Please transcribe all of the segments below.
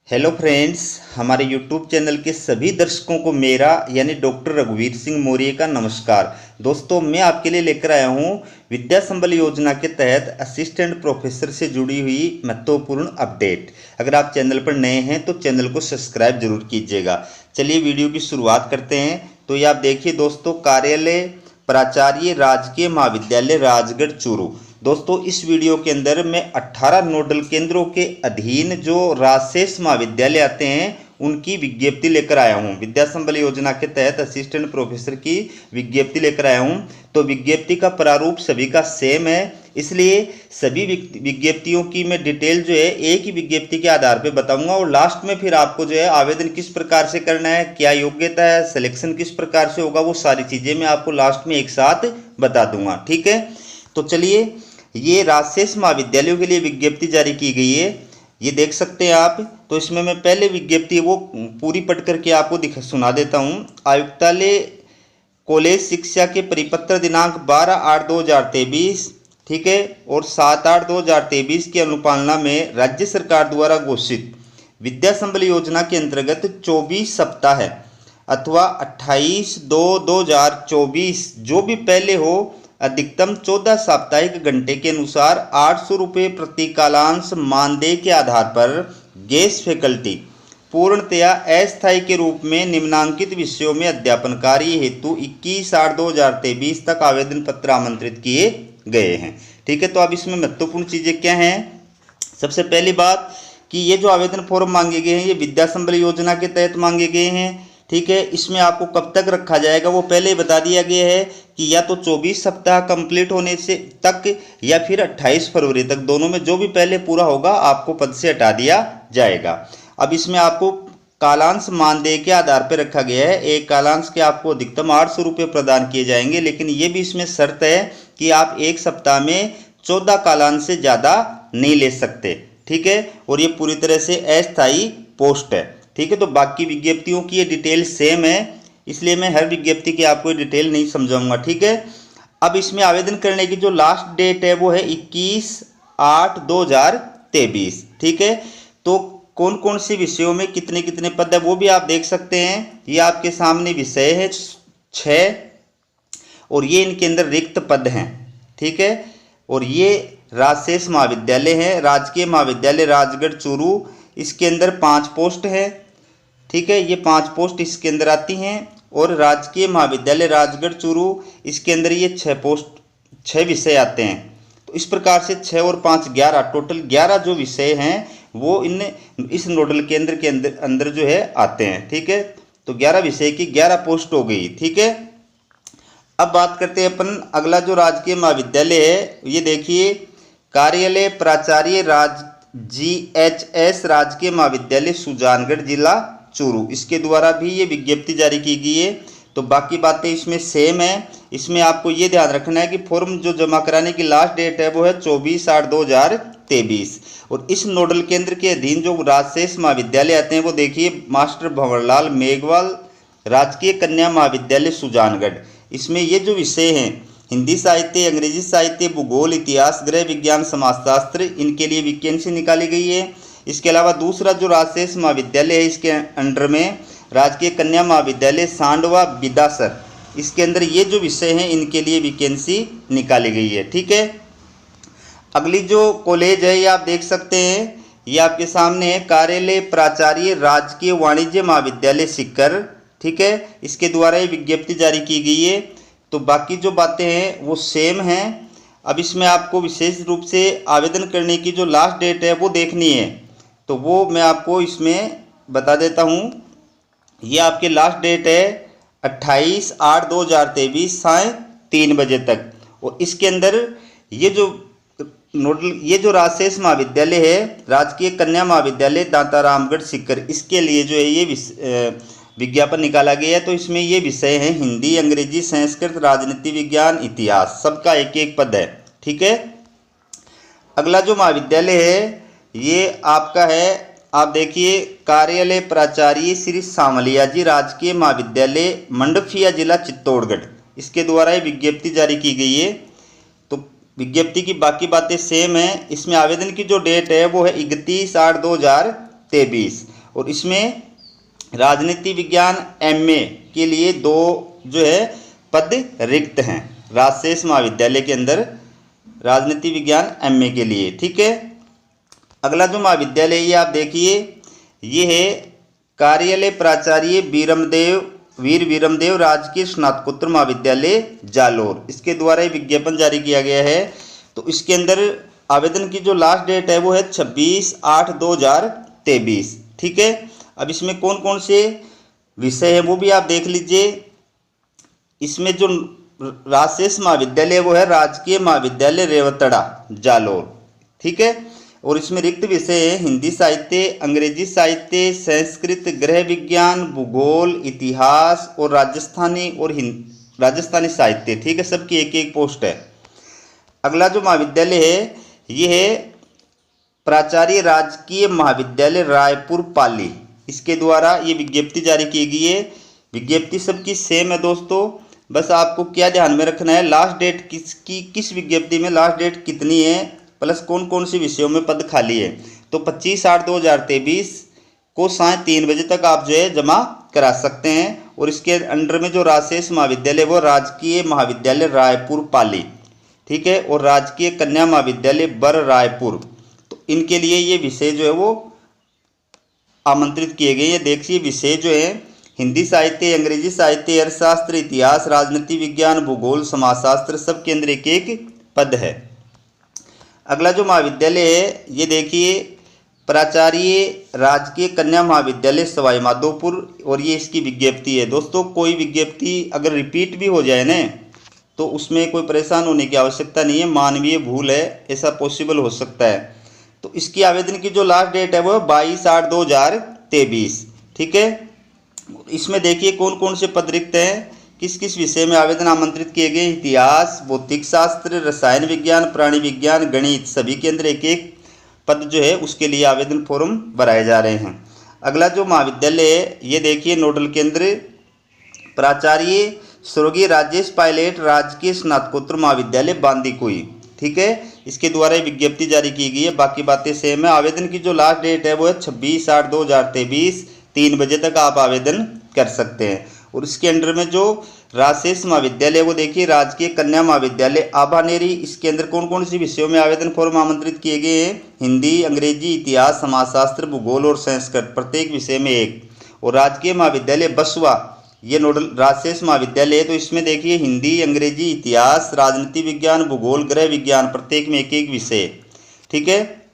Hello friends, हमारे YouTube channel के सभी दर्शकों को मेरा यानी डॉक्टर रघुवीर सिंह मौर्य का नमस्कार। दोस्तों, मैं आपके लिए लेकर आया हूं विद्या संबल योजना के तहत असिस्टेंट प्रोफेसर से जुड़ी हुई महत्वपूर्ण अपडेट। अगर आप चैनल पर नए हैं तो चैनल को सब्सक्राइब जरूर कीजिएगा। चलिए वीडियो की शुरुआत करते हैं। तो ये आप देखिए दोस्तों, कार्यालय प्राचार्य राजकीय महाविद्यालय राजगढ़ चूरू। दोस्तों, इस वीडियो के अंदर मैं 18 नोडल केंद्रों के अधीन जो राजशेष महाविद्यालय आते हैं उनकी विज्ञप्ति लेकर आया हूं। विद्या संबल योजना के तहत असिस्टेंट प्रोफेसर की विज्ञप्ति लेकर आया हूं। तो विज्ञप्ति का प्रारूप सभी का सेम है, इसलिए सभी विज्ञप्तियों की मैं डिटेल जो है एक ही विज्ञप्ति के आधार पर बताऊंगा। और लास्ट में फिर आपको जो है आवेदन किस प्रकार से करना है, क्या योग्यता है, सिलेक्शन किस प्रकार से होगा, वो सारी चीज़ें मैं आपको लास्ट में एक साथ बता दूंगा। ठीक है, तो चलिए, ये राजशेष महाविद्यालयों के लिए विज्ञप्ति जारी की गई है, ये देख सकते हैं आप। तो इसमें मैं पहले विज्ञप्ति वो पूरी पढ़ करके आपको सुना देता हूँ। आयुक्तालय कॉलेज शिक्षा के परिपत्र दिनांक 12/8/2023, ठीक है, और 7/8/2023 की अनुपालना में राज्य सरकार द्वारा घोषित विद्या संबल योजना के अंतर्गत 24 सप्ताह अथवा 28/2/2024 जो भी पहले हो, अधिकतम 14 साप्ताहिक घंटे के अनुसार 800 रुपये प्रति कालांश मानदेय के आधार पर गेस्ट फैकल्टी पूर्णतया अस्थायी के रूप में निम्नांकित विषयों में अध्यापन कार्य हेतु 21/8/2023 तक आवेदन पत्र आमंत्रित किए गए हैं। ठीक है, तो अब इसमें महत्वपूर्ण चीज़ें क्या हैं। सबसे पहली बात कि ये जो आवेदन फॉर्म मांगे गए हैं ये विद्या संबल योजना के तहत मांगे गए हैं। ठीक है, इसमें आपको कब तक रखा जाएगा वो पहले ही बता दिया गया है कि या तो 24 सप्ताह कंप्लीट होने से तक या फिर 28 फरवरी तक, दोनों में जो भी पहले पूरा होगा आपको पद से हटा दिया जाएगा। अब इसमें आपको कालांश मानदेय के आधार पर रखा गया है। एक कालांश के आपको अधिकतम 800 रुपये प्रदान किए जाएंगे, लेकिन ये भी इसमें शर्त है कि आप एक सप्ताह में 14 कालांश से ज़्यादा नहीं ले सकते। ठीक है, और ये पूरी तरह से अस्थायी पोस्ट है। ठीक है, तो बाकी विज्ञप्तियों की ये डिटेल सेम है, इसलिए मैं हर विज्ञप्ति की आपको डिटेल नहीं समझाऊंगा। ठीक है, अब इसमें आवेदन करने की जो लास्ट डेट है वो है 21/8/2023। ठीक है, तो कौन कौन से विषयों में कितने कितने पद है वो भी आप देख सकते हैं। ये आपके सामने विषय है 6 और ये इनके अंदर रिक्त पद हैं। ठीक है, और ये राजशेष महाविद्यालय है, राजकीय महाविद्यालय राजगढ़ चूरू, इसके अंदर 5 पोस्ट है। ठीक है, ये 5 पोस्ट इसके अंदर आती हैं। और राजकीय महाविद्यालय राजगढ़ चूरू, इसके अंदर ये 6 विषय आते हैं। तो इस प्रकार से 6 और 5 11, टोटल 11 जो विषय हैं वो इस नोडल केंद्र के अंदर जो है आते हैं। ठीक है, तो 11 विषय की 11 पोस्ट हो गई। ठीक है, अब बात करते हैं अपन अगला जो राजकीय महाविद्यालय है। ये देखिए, कार्यालय प्राचार्य GHS राजकीय महाविद्यालय सुजानगढ़ जिला चूरू, इसके द्वारा भी ये विज्ञप्ति जारी की गई है। तो बाकी बातें इसमें सेम है। इसमें आपको ये ध्यान रखना है कि फॉर्म जो जमा कराने की लास्ट डेट है वो है 24/8/2023। और इस नोडल केंद्र के अधीन जो राजशेष महाविद्यालय आते हैं वो देखिए, मास्टर भंवरलाल मेघवाल राजकीय कन्या महाविद्यालय सुजानगढ़। इसमें ये जो विषय हैं हिंदी साहित्य, अंग्रेजी साहित्य, भूगोल, इतिहास, गृह विज्ञान, समाजशास्त्र, इनके लिए वैकेंसी निकाली गई है। इसके अलावा दूसरा जो राजशेष महाविद्यालय है इसके अंडर में राजकीय कन्या महाविद्यालय सांडवा बिदासर, इसके अंदर ये जो विषय हैं इनके लिए वैकेंसी निकाली गई है। ठीक है, अगली जो कॉलेज है ये आप देख सकते हैं, ये आपके सामने है, कार्यालय प्राचार्य राजकीय वाणिज्य महाविद्यालय सीकर। ठीक है, इसके द्वारा ये विज्ञप्ति जारी की गई है। तो बाकी जो बातें हैं वो सेम हैं। अब इसमें आपको विशेष रूप से आवेदन करने की जो लास्ट डेट है वो देखनी है, तो वो मैं आपको इसमें बता देता हूँ। ये आपकी लास्ट डेट है 28/8/2023 साय 3 बजे तक। और इसके अंदर ये जो राजशेष महाविद्यालय है राजकीय कन्या महाविद्यालय दांतारामगढ़ सीकर, इसके लिए जो है ये विज्ञापन निकाला गया है। तो इसमें ये विषय हैं हिंदी, अंग्रेजी, संस्कृत, राजनीति विज्ञान, इतिहास, सबका एक एक पद है। ठीक है, अगला जो महाविद्यालय है ये आपका है, आप देखिए, कार्यालय प्राचार्य श्री सामलिया जी राजकीय महाविद्यालय मंडफिया जिला चित्तौड़गढ़, इसके द्वारा ये विज्ञप्ति जारी की गई है। तो विज्ञप्ति की बाकी बातें सेम है। इसमें आवेदन की जो डेट है वो है 31/8/2023। और इसमें राजनीति विज्ञान एमए के लिए 2 जो है पद रिक्त हैं राजशेष महाविद्यालय के अंदर, राजनीति विज्ञान एमए के लिए। ठीक है, अगला जो महाविद्यालय ये आप देखिए, ये है कार्यालय प्राचार्य वीर विरमदेव राजकीय स्नातकोत्तर महाविद्यालय जालोर। इसके द्वारा ये विज्ञापन जारी किया गया है। तो इसके अंदर आवेदन की जो लास्ट डेट है वो है 26/8/2023। ठीक है, अब इसमें कौन कौन से विषय हैं वो भी आप देख लीजिए। इसमें जो राजशेष महाविद्यालय वो है राजकीय महाविद्यालय रेवतड़ा जालोर। ठीक है, और इसमें रिक्त विषय है हिंदी साहित्य, अंग्रेजी साहित्य, संस्कृत, गृह विज्ञान, भूगोल, इतिहास और राजस्थानी साहित्य। ठीक है, सबकी एक एक पोस्ट है। अगला जो महाविद्यालय है ये है प्राचार्य राजकीय महाविद्यालय रायपुर पाली। इसके द्वारा ये विज्ञप्ति जारी की गई है। विज्ञप्ति सबकी सेम है दोस्तों, बस आपको क्या ध्यान में रखना है, लास्ट डेट किस विज्ञप्ति में लास्ट डेट कितनी है, प्लस कौन कौन से विषयों में पद खाली है। तो 25/8/2023 को साय 3 बजे तक आप जो है जमा करा सकते हैं। और इसके अंडर में जो राजशेष महाविद्यालय वो राजकीय महाविद्यालय रायपुर पाली, ठीक है, और राजकीय कन्या महाविद्यालय बर रायपुर। तो इनके लिए ये विषय जो है वो आमंत्रित किए गए। ये देखिए विषय जो है हिंदी साहित्य, अंग्रेजी साहित्य, अर्थशास्त्र, इतिहास, राजनीति विज्ञान, भूगोल, समाजशास्त्र, सब के अंदर एक एक पद है। अगला जो महाविद्यालय है ये देखिए प्राचार्य राजकीय कन्या महाविद्यालय सवाई माधोपुर, और ये इसकी विज्ञप्ति है। दोस्तों कोई विज्ञप्ति अगर रिपीट भी हो जाए ना तो उसमें कोई परेशान होने की आवश्यकता नहीं है, मानवीय भूल है, ऐसा पॉसिबल हो सकता है। तो इसकी आवेदन की जो लास्ट डेट है वो 22/8/2023। ठीक है, इसमें देखिए कौन कौन से पद रिक्त हैं, किस किस विषय में आवेदन आमंत्रित किए गए। इतिहास, भौतिक शास्त्र, रसायन विज्ञान, प्राणी विज्ञान, गणित, सभी के अंदर एक एक पद जो है उसके लिए आवेदन फॉर्म भराए जा रहे हैं। अगला जो महाविद्यालय है ये देखिए नोडल केंद्र प्राचार्य स्वर्गीय राजेश पायलट राजकीय स्नातकोत्तर महाविद्यालय बांदीकुई। ठीक है, इसके द्वारा विज्ञप्ति जारी की गई है, बाकी बातें सेम है। आवेदन की जो लास्ट डेट है वो है 26/8/2023 3 बजे तक आप आवेदन कर सकते हैं। और इसके अंडर में जो राजशेष महाविद्यालय वो देखिए राजकीय कन्या महाविद्यालय आभानेरी। इसके अंदर कौन कौन सी विषयों में आवेदन फॉर्म आमंत्रित किए गए हैं, हिंदी, अंग्रेजी, इतिहास, समाजशास्त्र, भूगोल और संस्कृत, प्रत्येक विषय में एक। और राजकीय महाविद्यालय बसवा ये नोडल राजशेष महाविद्यालय है, तो इसमें देखिए हिंदी, अंग्रेजी, इतिहास, राजनीति विज्ञान, भूगोल, गृह विज्ञान, प्रत्येक में एक एक विषय। ठीक है,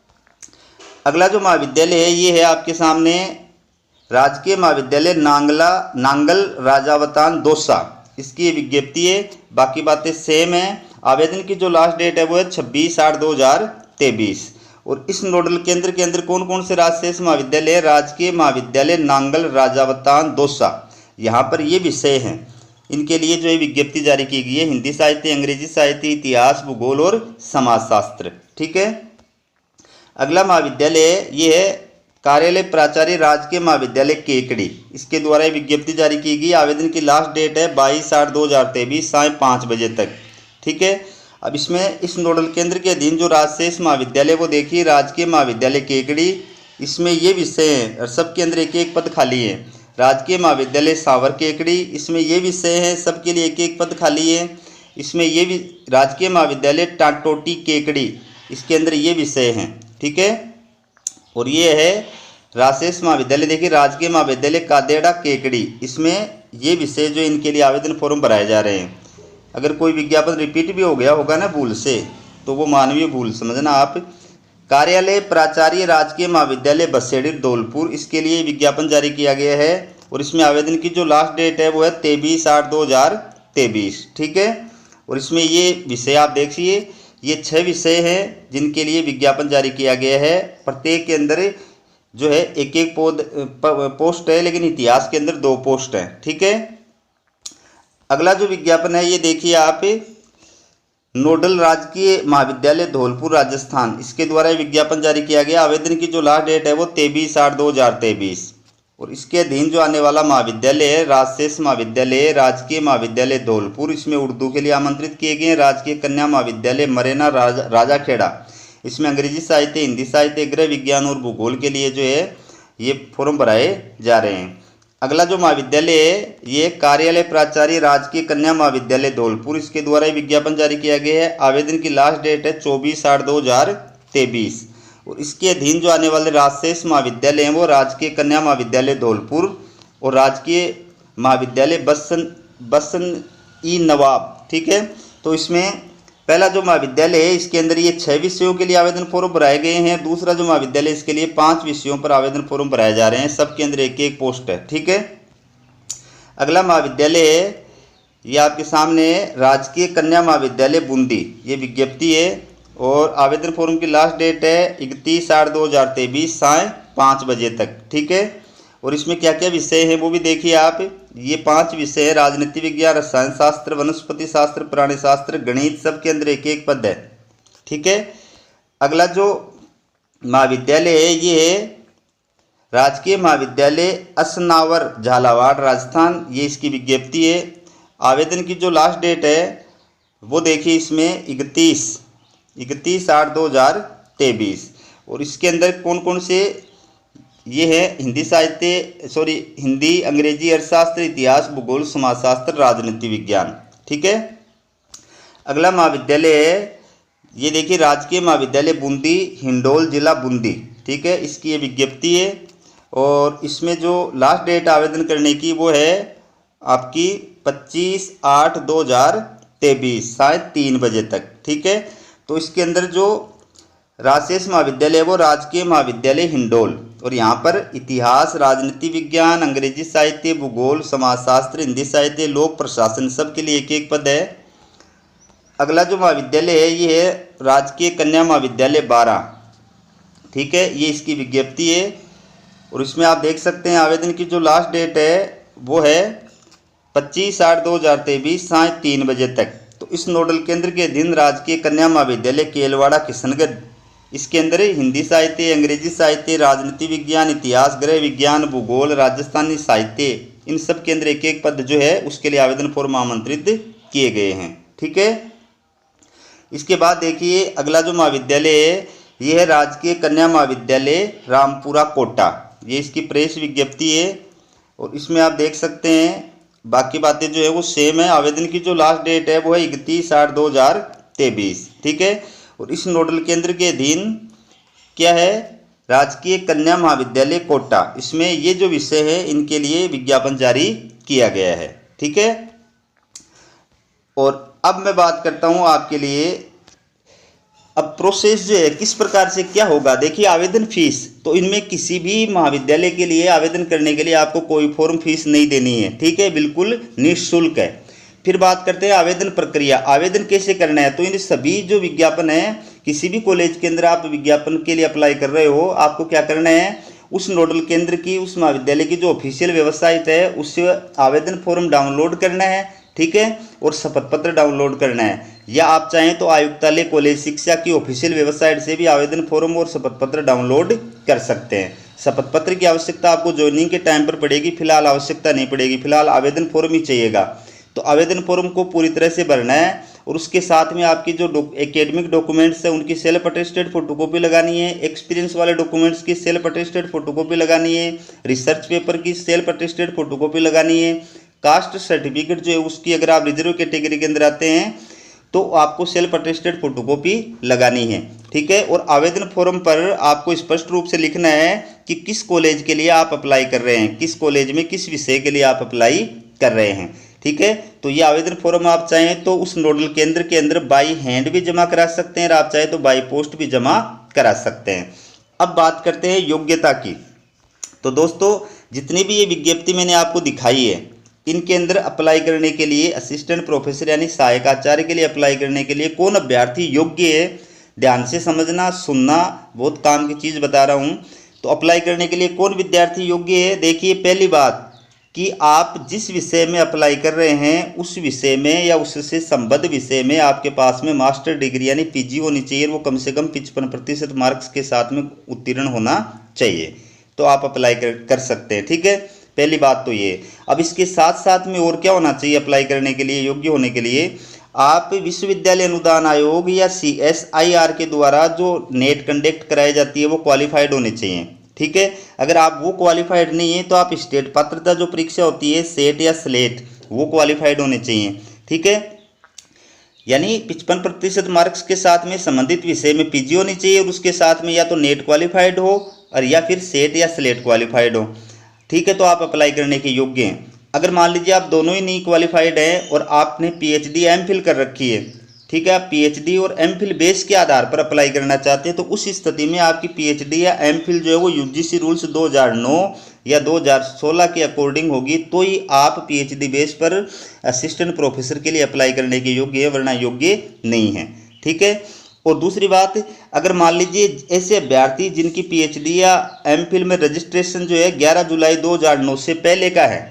अगला जो महाविद्यालय है ये है आपके सामने राजकीय महाविद्यालय नांगल राजावतान दौसा। इसकी विज्ञप्ति है, बाकी बातें सेम है। आवेदन की जो लास्ट डेट है वो है 26/8/2023। और इस नोडल केंद्र के अंदर कौन कौन से राजशेष महाविद्यालय है, राजकीय महाविद्यालय नांगल राजावतान दौसा, यहाँ पर ये विषय हैं। इनके लिए जो है विज्ञप्ति जारी की गई है, हिंदी साहित्य, अंग्रेजी साहित्य, इतिहास, भूगोल और समाजशास्त्र। ठीक है, अगला महाविद्यालय ये है कार्यालय प्राचार्य राजकीय महाविद्यालय केकड़ी। इसके द्वारा विज्ञप्ति जारी की गई। आवेदन की लास्ट डेट है 22/8/2023 साय 5 बजे तक। ठीक है, अब इसमें इस नोडल केंद्र के अधीन जो राजशेष महाविद्यालय वो देखिए राजकीय महाविद्यालय केकड़ी, इसमें ये विषय हैं और सबके अंदर एक एक पद खाली है। राजकीय महाविद्यालय सावर केकड़ी, इसमें ये विषय हैं, सबके लिए एक एक पद खाली है। इसमें ये भी राजकीय महाविद्यालय टाटोटी केकड़ी, इसके अंदर ये विषय हैं। ठीक है, और ये है राजशेष महाविद्यालय देखिए राजकीय महाविद्यालय कादेड़ा केकड़ी, इसमें ये विषय जो इनके लिए आवेदन फॉर्म भराए जा रहे हैं। अगर कोई विज्ञापन रिपीट भी हो गया होगा ना भूल से, तो वो मानवीय भूल समझना आप। कार्यालय प्राचार्य राजकीय महाविद्यालय बसेड़ी धौलपुर, इसके लिए विज्ञापन जारी किया गया है। और इसमें आवेदन की जो लास्ट डेट है वो है 23/8/2023। ठीक है, और इसमें ये विषय आप देखिए ये 6 विषय हैं जिनके लिए विज्ञापन जारी किया गया है। प्रत्येक के अंदर जो है एक एक पोस्ट है, लेकिन इतिहास के अंदर 2 पोस्ट हैं। ठीक है, अगला जो विज्ञापन है ये देखिए आप नोडल राजकीय महाविद्यालय धौलपुर राजस्थान, इसके द्वारा विज्ञापन जारी किया गया। आवेदन की जो लास्ट डेट है वो 23/8/2023। और इसके अधीन जो आने वाला महाविद्यालय है राजशेष महाविद्यालय राजकीय महाविद्यालय धौलपुर, इसमें उर्दू के लिए आमंत्रित किए गए। राजकीय कन्या महाविद्यालय मरेना राजाखेड़ा, इसमें अंग्रेजी साहित्य, हिंदी साहित्य, गृह विज्ञान और भूगोल के लिए जो है ये फॉर्म भराए जा रहे हैं। अगला जो महाविद्यालय है ये कार्यालय प्राचार्य राजकीय कन्या महाविद्यालय धौलपुर, इसके द्वारा विज्ञापन जारी किया गया है। आवेदन की लास्ट डेट है 24/8/2023 और इसके अधीन जो आने वाले राजशेष महाविद्यालय हैं वो राजकीय कन्या महाविद्यालय धौलपुर और राजकीय महाविद्यालय बसन ई नवाब। ठीक है, तो इसमें पहला जो महाविद्यालय है इसके अंदर ये 6 विषयों के लिए आवेदन फॉर्म भराए गए हैं। दूसरा जो महाविद्यालय इसके लिए 5 विषयों पर आवेदन फॉर्म भराए जा रहे हैं, सबके अंदर एक एक पोस्ट है। ठीक है, अगला महाविद्यालय है ये आपके सामने राजकीय कन्या महाविद्यालय बूंदी, ये विज्ञप्ति है और आवेदन फॉर्म की लास्ट डेट है 31/8/2023 साय 5 बजे तक। ठीक है, और इसमें क्या क्या विषय हैं वो भी देखिए आप। ये 5 विषय है, राजनीति विज्ञान, रसायन शास्त्र, वनस्पति शास्त्र, प्राणी शास्त्र, गणित, सबके अंदर एक एक पद है। ठीक है, अगला जो महाविद्यालय है ये है राजकीय महाविद्यालय असनावर झालावाड़ राजस्थान, ये इसकी विज्ञप्ति है। आवेदन की जो लास्ट डेट है वो देखिए इसमें 31/8/2023 और इसके अंदर कौन कौन से ये है हिंदी, अंग्रेजी, अर्थशास्त्र, इतिहास, भूगोल, समाजशास्त्र, राजनीति विज्ञान। ठीक है, अगला महाविद्यालय है ये देखिए राजकीय महाविद्यालय बूंदी, हिंडोल जिला बूंदी। ठीक है, इसकी ये विज्ञप्ति है और इसमें जो लास्ट डेट आवेदन करने की वो है आपकी 25/8/2023 शायद 3 बजे तक। ठीक है, तो इसके अंदर जो राजशेष महाविद्यालय है वो राजकीय महाविद्यालय हिंडोल और यहाँ पर इतिहास, राजनीति विज्ञान, अंग्रेजी साहित्य, भूगोल, समाजशास्त्र, हिंदी साहित्य, लोक प्रशासन, सब के लिए एक एक पद है। अगला जो महाविद्यालय है ये है राजकीय कन्या महाविद्यालय 12। ठीक है, ये इसकी विज्ञप्ति है और इसमें आप देख सकते हैं आवेदन की जो लास्ट डेट है वो है 25/8/2023 साय 3 बजे तक। तो इस नोडल केंद्र के अधीन राजकीय कन्या महाविद्यालय केलवाड़ा किशनगढ़, इसके अंदर हिंदी साहित्य, अंग्रेजी साहित्य, राजनीति विज्ञान, इतिहास, गृह विज्ञान, भूगोल, राजस्थानी साहित्य, इन सब के अंदर एक एक पद जो है उसके लिए आवेदन फॉर्म आमंत्रित किए गए हैं। ठीक है, इसके बाद देखिए अगला जो महाविद्यालय है ये है राजकीय कन्या महाविद्यालय रामपुरा कोटा, ये इसकी प्रेस विज्ञप्ति है और इसमें आप देख सकते हैं बाकी बातें जो है वो सेम है। आवेदन की जो लास्ट डेट है वो है 31/8/2023। ठीक है, और इस नोडल केंद्र के अधीन क्या है राजकीय कन्या महाविद्यालय कोटा, इसमें ये जो विषय है इनके लिए विज्ञापन जारी किया गया है। ठीक है, और अब मैं बात करता हूँ आपके लिए अब प्रोसेस जो है किस प्रकार से क्या होगा। देखिए आवेदन फीस, तो इनमें किसी भी महाविद्यालय के लिए आवेदन करने के लिए आपको कोई फॉर्म फीस नहीं देनी है। ठीक है, बिल्कुल निःशुल्क है। फिर बात करते हैं आवेदन प्रक्रिया, आवेदन कैसे करना है। तो इन सभी जो विज्ञापन है किसी भी कॉलेज के अंदर आप विज्ञापन के लिए अप्लाई कर रहे हो, आपको क्या करना है उस नोडल केंद्र की, उस महाविद्यालय की जो ऑफिशियल वेबसाइट है उससे आवेदन फॉर्म डाउनलोड करना है। ठीक है, और शपथ पत्र डाउनलोड करना है, या आप चाहें तो आयुक्तालय कॉलेज शिक्षा की ऑफिशियल वेबसाइट से भी आवेदन फॉर्म और शपथ पत्र डाउनलोड कर सकते हैं। शपथ पत्र की आवश्यकता आपको ज्वाइनिंग के टाइम पर पड़ेगी, फिलहाल आवश्यकता नहीं पड़ेगी, फिलहाल आवेदन फॉर्म ही चाहिएगा। तो आवेदन फॉर्म को पूरी तरह से भरना है और उसके साथ में आपकी जो एकेडमिक डॉक्यूमेंट्स है उनकी सेल्फ अटेस्टेड फोटोकॉपी लगानी है, एक्सपीरियंस वाले डॉक्यूमेंट्स की सेल्फ अटेस्टेड फोटोकॉपी लगानी है, रिसर्च पेपर की सेल्फ अटेस्टेड फोटोकॉपी लगानी है, कास्ट सर्टिफिकेट जो है उसकी अगर आप रिजर्व कैटेगरी के अंदर आते हैं तो आपको सेल्फ अटेस्टेड फोटोकॉपी लगानी है। ठीक है, और आवेदन फॉर्म पर आपको स्पष्ट रूप से लिखना है कि किस कॉलेज के लिए आप अप्लाई कर रहे हैं, किस कॉलेज में किस विषय के लिए आप अप्लाई कर रहे हैं। ठीक है, तो ये आवेदन फॉर्म आप चाहें तो उस नोडल केंद्र के अंदर बाई हैंड भी जमा करा सकते हैं और आप चाहें तो बाई पोस्ट भी जमा करा सकते हैं। अब बात करते हैं योग्यता की। तो दोस्तों जितनी भी ये विज्ञप्ति मैंने आपको दिखाई है इनके अंदर अप्लाई करने के लिए असिस्टेंट प्रोफेसर यानी सहायक आचार्य के लिए अप्लाई करने के लिए कौन अभ्यर्थी योग्य है, ध्यान से समझना, सुनना, बहुत काम की चीज़ बता रहा हूँ। तो अप्लाई करने के लिए कौन विद्यार्थी योग्य है, देखिए पहली बात कि आप जिस विषय में अप्लाई कर रहे हैं उस विषय में या उससे संबद्ध विषय में आपके पास में मास्टर डिग्री यानी पीजी होनी चाहिए, वो कम से कम 55% मार्क्स के साथ में उत्तीर्ण होना चाहिए, तो आप अप्लाई कर सकते हैं। ठीक है, पहली बात तो ये। अब इसके साथ साथ में और क्या होना चाहिए अप्लाई करने के लिए, योग्य होने के लिए आप विश्वविद्यालय अनुदान आयोग या CSIR के द्वारा जो नेट कंडक्ट कराई जाती है वो क्वालिफाइड होने चाहिए। ठीक है। अगर आप वो क्वालिफाइड नहीं है तो आप स्टेट पात्रता जो परीक्षा होती है सेट या स्लेट, वो क्वालिफाइड होने चाहिए, ठीक है। यानी 55% मार्क्स के साथ में संबंधित विषय में पीजी होनी चाहिए और उसके साथ में या तो नेट क्वालिफाइड हो और या फिर सेट या स्लेट क्वालिफाइड हो, ठीक है। तो आप अप्लाई करने के योग्य हैं। अगर मान लीजिए आप दोनों ही नहीं क्वालिफाइड हैं और आपने पीएचडी एमफिल कर रखी है, ठीक है, आप पीएचडी और एमफिल बेस के आधार पर अप्लाई करना चाहते हैं, तो उस स्थिति में आपकी पीएचडी या एमफिल जो है वो यूजीसी रूल्स 2009 या 2016 के अकॉर्डिंग होगी, तो ही आप पीएचडी बेस पर असिस्टेंट प्रोफेसर के लिए अप्लाई करने के योग्य है, वरना योग्य नहीं है, ठीक है। और दूसरी बात, अगर मान लीजिए ऐसे अभ्यर्थी जिनकी पीएचडी या एमफिल में रजिस्ट्रेशन जो है 11 जुलाई 2009 से पहले का है,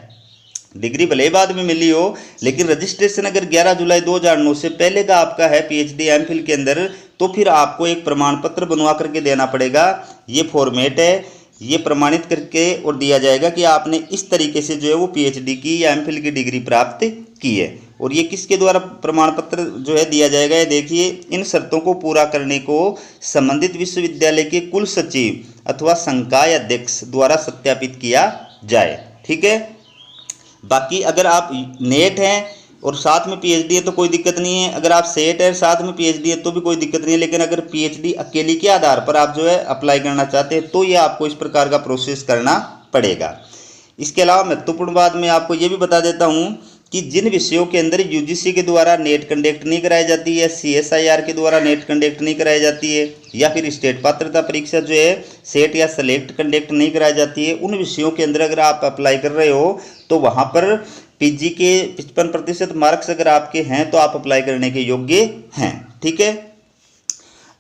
डिग्री भले ही बाद में मिली हो लेकिन रजिस्ट्रेशन अगर 11 जुलाई 2009 से पहले का आपका है पीएचडी एमफिल के अंदर, तो फिर आपको एक प्रमाण पत्र बनवा करके देना पड़ेगा। ये फॉर्मेट है, ये प्रमाणित करके और दिया जाएगा कि आपने इस तरीके से जो है वो पीएचडी की या एमफिल की डिग्री प्राप्त की है। और ये किसके द्वारा प्रमाण पत्र जो है दिया जाएगा, ये देखिए, इन शर्तों को पूरा करने को संबंधित विश्वविद्यालय के कुल सचिव अथवा संकाय अध्यक्ष द्वारा सत्यापित किया जाए, ठीक है। बाकी अगर आप नेट हैं और साथ में पीएचडी है तो कोई दिक्कत नहीं है, अगर आप सेट है साथ में पीएचडी है तो भी कोई दिक्कत नहीं है, लेकिन अगर पीएचडी अकेली के आधार पर आप जो है अप्लाई करना चाहते हैं तो ये आपको इस प्रकार का प्रोसेस करना पड़ेगा। इसके अलावा महत्वपूर्ण बात मैं आपको ये भी बता देता हूँ कि जिन विषयों के अंदर यूजीसी के द्वारा नेट कंडक्ट नहीं कराई जाती है, सीएसआईआर के द्वारा नेट कंडक्ट नहीं कराई जाती है, या फिर स्टेट पात्रता परीक्षा जो है सेट या सेलेक्ट कंडक्ट नहीं कराई जाती है, उन विषयों के अंदर अगर आप अप्लाई कर रहे हो तो वहाँ पर पीजी के 55% मार्क्स अगर आपके हैं तो आप अप्लाई करने के योग्य हैं, ठीक है।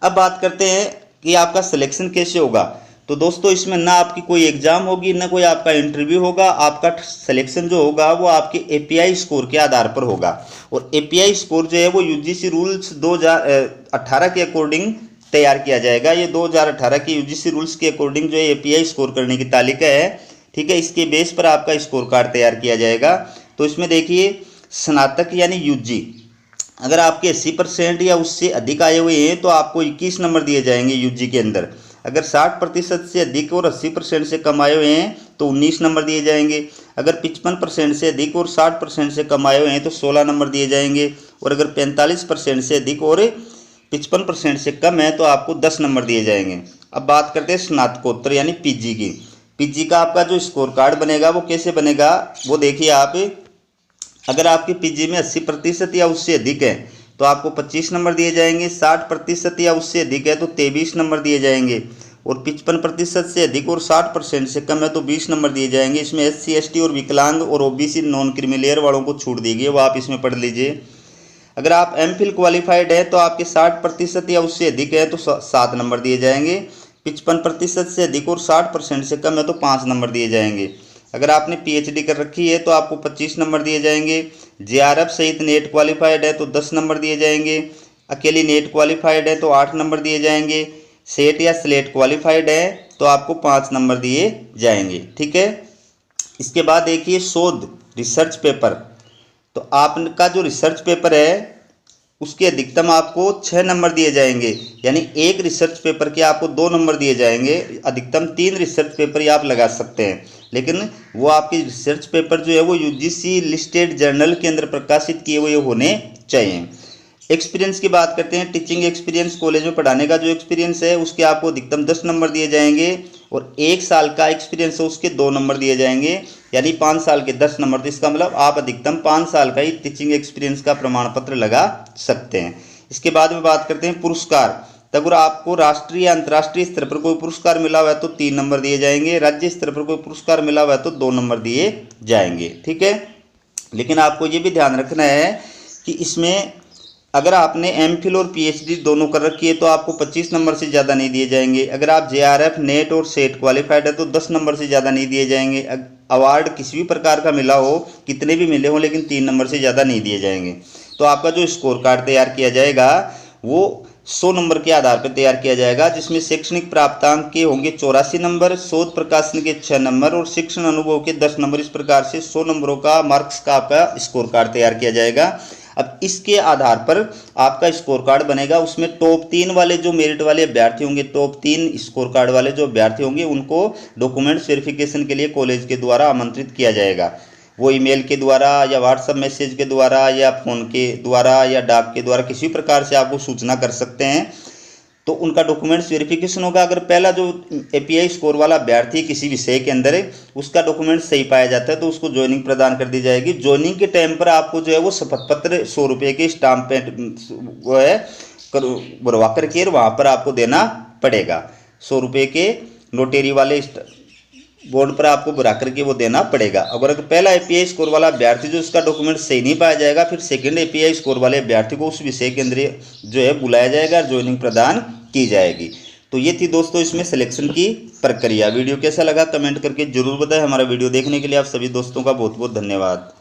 अब बात करते हैं कि आपका सिलेक्शन कैसे होगा। तो दोस्तों इसमें ना आपकी कोई एग्जाम होगी ना कोई आपका इंटरव्यू होगा, आपका सिलेक्शन जो होगा वो आपके एपीआई स्कोर के आधार पर होगा। और एपीआई स्कोर जो है वो यूजीसी रूल्स 2018 के अकॉर्डिंग तैयार किया जाएगा। ये 2018 के यूजीसी रूल्स के अकॉर्डिंग जो है एपीआई स्कोर करने की तालिका है, ठीक है। इसके बेस पर आपका स्कोर कार्ड तैयार किया जाएगा। तो इसमें देखिए स्नातक यानी यूजी, अगर आपके 80% या उससे अधिक आए हुए हैं तो आपको 21 नंबर दिए जाएंगे यूजी के अंदर। अगर 60% से अधिक और 80% से कम आए हुए हैं तो 19 नंबर दिए जाएंगे। अगर 55% से अधिक और 60% से कम आए हुए हैं तो 16 नंबर दिए जाएंगे। और अगर 45% से अधिक और 55% से कम है तो आपको 10 नंबर दिए जाएंगे। अब बात करते हैं स्नातकोत्तर यानी पीजी की। पीजी का आपका जो स्कोर कार्ड बनेगा वो कैसे बनेगा, वो देखिए आप, अगर आपके पीजी में 80% या उससे अधिक है तो आपको 25 नंबर दिए जाएंगे, 60% या उससे अधिक है तो 23 नंबर दिए जाएंगे, और 55% से अधिक और 60% से कम है तो 20 नंबर दिए जाएंगे। इसमें SC ST और विकलांग और ओबीसी नॉन क्रीमिलेयर वालों को छूट दी गई है, वो आप इसमें पढ़ लीजिए। अगर आप एमफिल क्वालिफाइड है तो आपके 60% या उससे अधिक है तो 7 नंबर दिए जाएंगे, 55% से अधिक और 60% से कम है तो 5 नंबर दिए जाएंगे। अगर आपने पीएचडी कर रखी है तो आपको 25 नंबर दिए जाएंगे। जेआरएफ सहित नेट क्वालिफाइड है तो 10 नंबर दिए जाएंगे। अकेली नेट क्वालिफाइड है तो 8 नंबर दिए जाएंगे। सेट या स्लेट क्वालिफाइड है तो आपको 5 नंबर दिए जाएंगे, ठीक है। इसके बाद देखिए शोध रिसर्च पेपर, तो आपका जो रिसर्च पेपर है उसके अधिकतम आपको 6 नंबर दिए जाएंगे, यानी एक रिसर्च पेपर के आपको 2 नंबर दिए जाएंगे। अधिकतम 3 रिसर्च पेपर ही आप लगा सकते हैं, लेकिन वो आपके रिसर्च पेपर जो है वो यूजीसी लिस्टेड जर्नल के अंदर प्रकाशित किए हुए होने चाहिए। एक्सपीरियंस की बात करते हैं, टीचिंग एक्सपीरियंस, कॉलेज में पढ़ाने का जो एक्सपीरियंस है उसके आपको अधिकतम 10 नंबर दिए जाएंगे, और 1 साल का एक्सपीरियंस है उसके 2 नंबर दिए जाएंगे, यानी 5 साल के 10 नंबर। तो इसका मतलब आप अधिकतम 5 साल का ही टीचिंग एक्सपीरियंस का प्रमाण पत्र लगा सकते हैं। इसके बाद में बात करते हैं पुरस्कार, तो अगर आपको राष्ट्रीय या अंतर्राष्ट्रीय स्तर पर कोई पुरस्कार मिला हुआ है तो 3 नंबर दिए जाएंगे, राज्य स्तर पर कोई पुरस्कार मिला हुआ है तो 2 नंबर दिए जाएंगे, ठीक है। लेकिन आपको ये भी ध्यान रखना है कि इसमें अगर आपने एमफिल और पीएचडी दोनों कर रखी है तो आपको 25 नंबर से ज़्यादा नहीं दिए जाएंगे। अगर आप जेआरएफ नेट और सेट क्वालिफाइड है तो 10 नंबर से ज़्यादा नहीं दिए जाएंगे। अवार्ड किसी भी प्रकार का मिला हो, कितने भी मिले हो, लेकिन 3 नंबर से ज़्यादा नहीं दिए जाएंगे। तो आपका जो स्कोर कार्ड तैयार किया जाएगा वो 100 नंबर के आधार पर तैयार किया जाएगा, जिसमें शैक्षणिक प्राप्तांक के होंगे 84 नंबर, शोध प्रकाशन के 6 नंबर और शिक्षण अनुभव के 10 नंबर। इस प्रकार से 100 नंबरों का मार्क्स का आपका स्कोर कार्ड तैयार किया जाएगा। अब इसके आधार पर आपका स्कोर कार्ड बनेगा। उसमें टॉप 3 वाले जो मेरिट वाले अभ्यर्थी होंगे, टॉप 3 स्कोर कार्ड वाले जो अभ्यर्थी होंगे, उनको डॉक्यूमेंट्स वेरिफिकेशन के लिए कॉलेज के द्वारा आमंत्रित किया जाएगा। वो ईमेल के द्वारा या व्हाट्सएप मैसेज के द्वारा या फ़ोन के द्वारा या डाक के द्वारा किसी प्रकार से आपको सूचना कर सकते हैं। तो उनका डॉक्यूमेंट्स वेरिफिकेशन होगा। अगर पहला जो एपीआई स्कोर वाला अभ्यर्थी किसी विषय के अंदर है, उसका डॉक्यूमेंट सही पाया जाता है तो उसको ज्वाइनिंग प्रदान कर दी जाएगी। ज्वाइनिंग के टाइम पर आपको जो है वो शपथ पत्र 100 रुपये के स्टाम्प वो है भरवा करके वहाँ पर आपको देना पड़ेगा। 100 रुपये के नोटेरी वाले बोर्ड पर आपको भरा करके वो देना पड़ेगा। अगर पहला एपीआई स्कोर वाला अभ्यर्थी जो उसका डॉक्यूमेंट सही नहीं पाया जाएगा, फिर सेकंड एपीआई स्कोर वाले अभ्यर्थी को उस विषय के अंदर जो है बुलाया जाएगा, ज्वाइनिंग प्रदान की जाएगी। तो ये थी दोस्तों इसमें सिलेक्शन की प्रक्रिया। वीडियो कैसा लगा कमेंट करके जरूर बताएं। हमारा वीडियो देखने के लिए आप सभी दोस्तों का बहुत बहुत धन्यवाद।